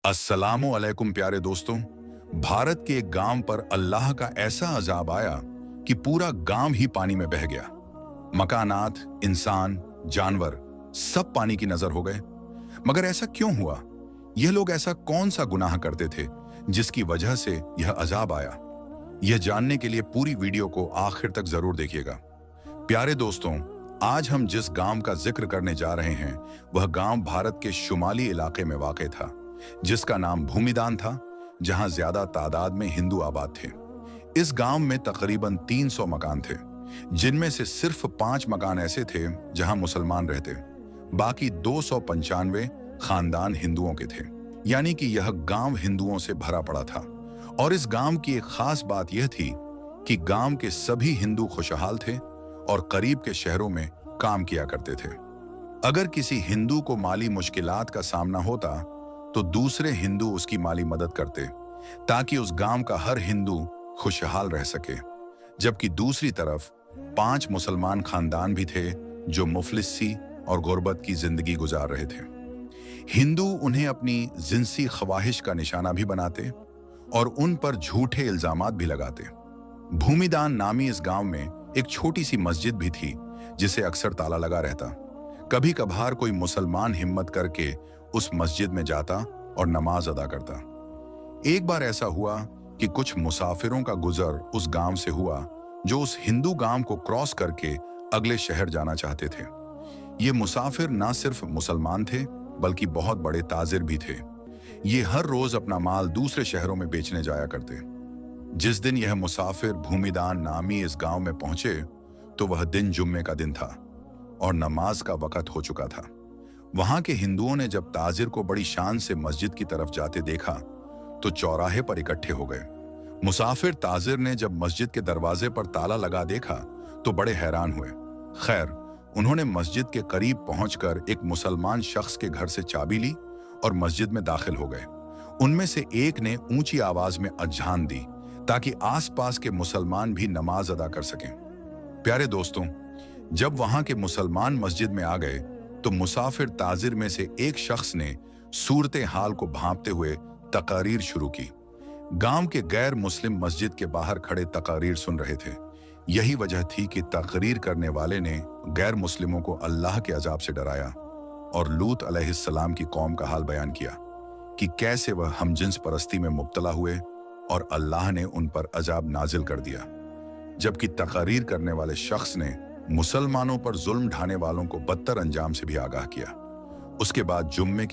अस्सलामु अलैकुम प्यारे दोस्तों। भारत के एक गांव पर अल्लाह का ऐसा अजाब आया कि पूरा गांव ही पानी में बह गया। मकानात, इंसान, जानवर सब पानी की नजर हो गए। मगर ऐसा क्यों हुआ? यह लोग ऐसा कौन सा गुनाह करते थे जिसकी वजह से यह अजाब आया? यह जानने के लिए पूरी वीडियो को आखिर तक जरूर देखिएगा। प्यारे दोस्तों, आज हम जिस गांव का जिक्र करने जा रहे हैं वह गांव भारत के शुमाली इलाके में वाक़ था, जिसका नाम भूमिदान था, जहां ज्यादा तादाद में हिंदू आबाद थे। इस गांव में तकरीबन 300 मकान थे, जिनमें से सिर्फ 5 मकान ऐसे थे जहां मुसलमान रहते। बाकी 295 खानदान हिंदुओं के थे, यानी कि यह गांव हिंदुओं से भरा पड़ा था। और इस गांव की एक खास बात यह थी कि गांव के सभी हिंदू खुशहाल थे और करीब के शहरों में काम किया करते थे। अगर किसी हिंदू को माली मुश्किलात का सामना होता तो दूसरे हिंदू उसकी माली मदद करते, ताकि उस गांव का हर हिंदू खुशहाल रह सके। जबकि दूसरी तरफ 5 मुसलमान खानदान भी थे जो मुफलिसी और गुर्बत की जिंदगी गुजार रहे थे। हिंदू उन्हें अपनी जिनसी ख्वाहिश का निशाना भी बनाते और उन पर झूठे इल्जामात भी लगाते। भूमिदान नामी इस गांव में एक छोटी सी मस्जिद भी थी, जिसे अक्सर ताला लगा रहता। कभी कभार कोई मुसलमान हिम्मत करके उस मस्जिद में जाता और नमाज अदा करता। एक बार ऐसा हुआ कि कुछ मुसाफिरों का गुजर उस गांव से हुआ जो उस हिंदू गांव को क्रॉस करके अगले शहर जाना चाहते थे। ये मुसाफिर ना सिर्फ मुसलमान थे बल्कि बहुत बड़े ताजिर भी थे। ये हर रोज अपना माल दूसरे शहरों में बेचने जाया करते। जिस दिन यह मुसाफिर भूमिदान नामी इस गांव में पहुंचे तो वह दिन जुम्मे का दिन था और नमाज का वक़्त हो चुका था। वहां के हिंदुओं ने जब ताजिर को बड़ी शान से मस्जिद की तरफ जाते देखा तो चौराहे पर इकट्ठे हो गए। मुसाफिर ताजिर ने जब मस्जिद के दरवाजे पर ताला लगा देखा तो बड़े हैरान हुए। खैर, उन्होंने मस्जिद के करीब पहुंचकर एक मुसलमान शख्स के घर से चाबी ली और मस्जिद में दाखिल हो गए। उनमें से एक ने ऊंची आवाज में अजान दी ताकि आसपास के मुसलमान भी नमाज अदा कर सकें। प्यारे दोस्तों, जब वहां के मुसलमान मस्जिद में आ गए तो मुसाफिर ताजिर में से एक शख्स ने सूरत हाल को भांपते हुए तकारीर शुरू की। गांव के गैर मुस्लिम मस्जिद के बाहर खड़े तकारीर सुन रहे थे। यही वजह थी कि तकरीर करने वाले ने गैर मुस्लिमों को अल्लाह के अजाब से डराया और लूत अलैहिस्सलाम की कौम का हाल बयान किया कि कैसे वह हमजिन्स परस्ती में मुब्तला हुए और अल्लाह ने उन पर अजाब नाजिल कर दिया। जबकि तकरीर करने वाले शख्स ने मुसलमानों पर जुल्म ढाने वालों को बदतर अंजाम से भी आगाह किया। उसके बाद जुम्मे